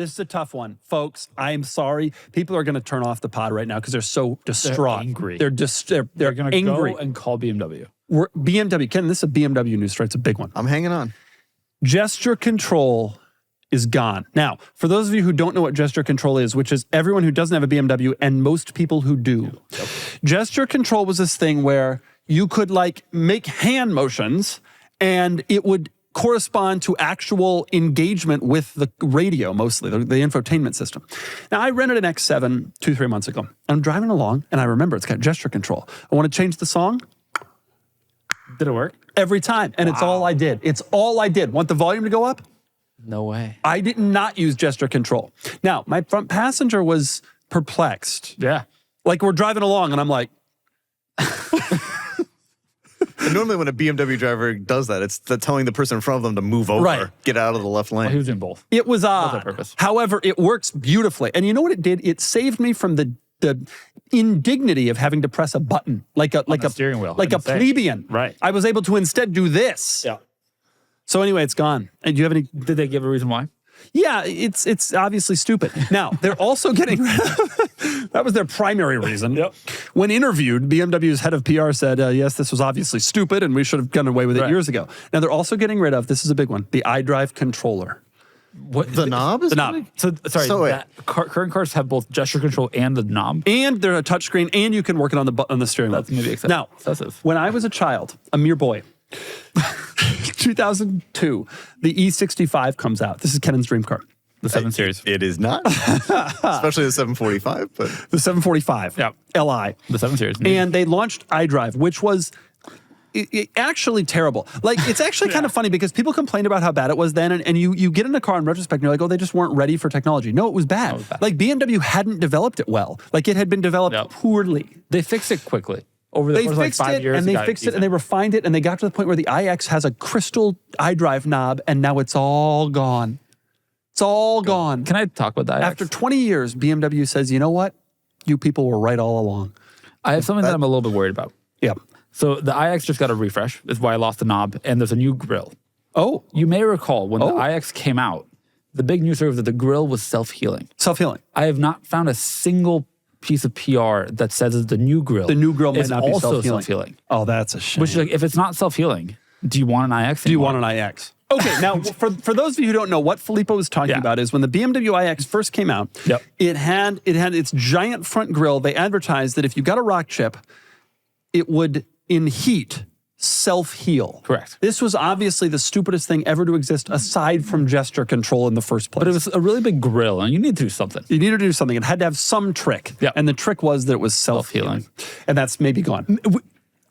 This is a tough one, folks. I'm sorry. People are going to turn off the pod right now because they're so distraught. They're angry. They're going to angry. go and call BMW. BMW, Ken, this is a BMW news story. It's a big one. I'm hanging on. Gesture control is gone. Now, for those of you who don't know what gesture control is, which is everyone who doesn't have a BMW and most people who do, gesture control was this thing where you could like make hand motions and it would correspond to actual engagement with the radio, mostly, the infotainment system. Now, I rented an X7 2-3 months ago. I'm driving along and I remember it's got gesture control. I want to change the song. Did it work? Every time. And it's all I did. It's all I did. Want the volume to go up? No way. I did not use gesture control. Now, my front passenger was perplexed. Yeah. Like we're driving along and I'm like, And normally when a BMW driver does that, it's telling the person in front of them to move over, Right. get out of the left lane. Well, he was doing both. it was odd. on purpose. However, it works beautifully. And you know what it did? It saved me from the indignity of having to press a button like a steering wheel. like a Insane. plebeian. Right. I was able to instead do this. Yeah. So anyway, it's gone. And do you have any? Did they give a reason why? Yeah, it's obviously stupid. Now, they're also getting rid of, that was their primary reason. Yep. When interviewed, BMW's head of PR said, yes, this was obviously stupid and we should have gone away with it years ago. Now, they're also getting rid of, this is a big one, the iDrive controller. What The knob is The knob. coming? So sorry. So wait. Current cars have both gesture control and the knob. And they're a touchscreen and you can work it on the steering wheel. That's maybe Now, excessive. when I was a child, a mere boy, 2002, the E65 comes out. This is Kennan's dream car. The 7 Series. It is not. Especially the 745, but The 745 Yeah. Li. The 7 Series. And they launched iDrive, which was actually terrible. Like, it's actually kind of funny because people complained about how bad it was then, and you get in a car in retrospect and you're like, oh, they just weren't ready for technology. No, it was bad. Like, BMW hadn't developed it well. Like, it had been developed poorly. They fixed it quickly. Over the They course of like fixed 5 it, years. and they fixed it, and they refined it, and they got to the point where the iX has a crystal iDrive knob, and now it's all gone. It's all gone. Can I talk about that? After 20 years, BMW says, you know what? You people were right all along. I have something that I'm a little bit worried about. Yeah. So the iX just got a refresh. That's why I lost the knob, and there's a new grille. Oh, You may recall when the iX came out, the big news story was that the grille was self-healing. self-healing. I have not found a single piece of PR that says that the new grille The new grille might is not be also self-healing. self-healing. Oh, that's a shame. Which is like, if it's not self-healing, do you want an iX? Do you want an iX? Okay, now for those of you who don't know, what Filippo was talking about is when the BMW iX first came out, it had its giant front grille. They advertised that if you got a rock chip, it would, in heat, self-heal. Correct. This was obviously the stupidest thing ever to exist aside from gesture control in the first place. But it was a really big grill, and you need to do something. You needed to do something. It had to have some trick. Yeah. And the trick was that it was self-healing. And that's maybe gone.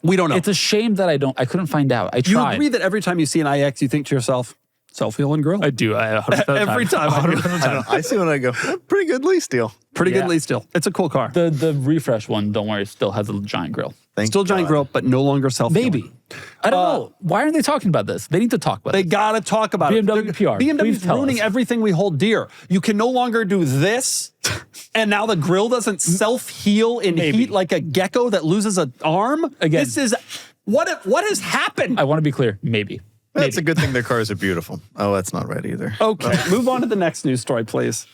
We don't know. It's a shame that I couldn't find out. I tried. You agree that every time you see an iX, you think to yourself, self-healing grill? I do. 100% Every time. I do. 100%. I see when I go, pretty good lease deal. Pretty good lease deal. It's a cool car. The refresh one, don't worry, still has a giant grill. Still giant grill, but no longer self-healing. Maybe. I don't know. Why aren't they talking about this? They need to talk about They it. got to talk about BMW it. PR, please BMW's tell ruining us. everything we hold dear. You can no longer do this, and now the grill doesn't self-heal in heat like a gecko that loses an arm? Again. This is... What has happened? I want to be clear. Maybe. That's a good thing their cars are beautiful. Oh, that's not right either. Okay, move on to the next news story, please.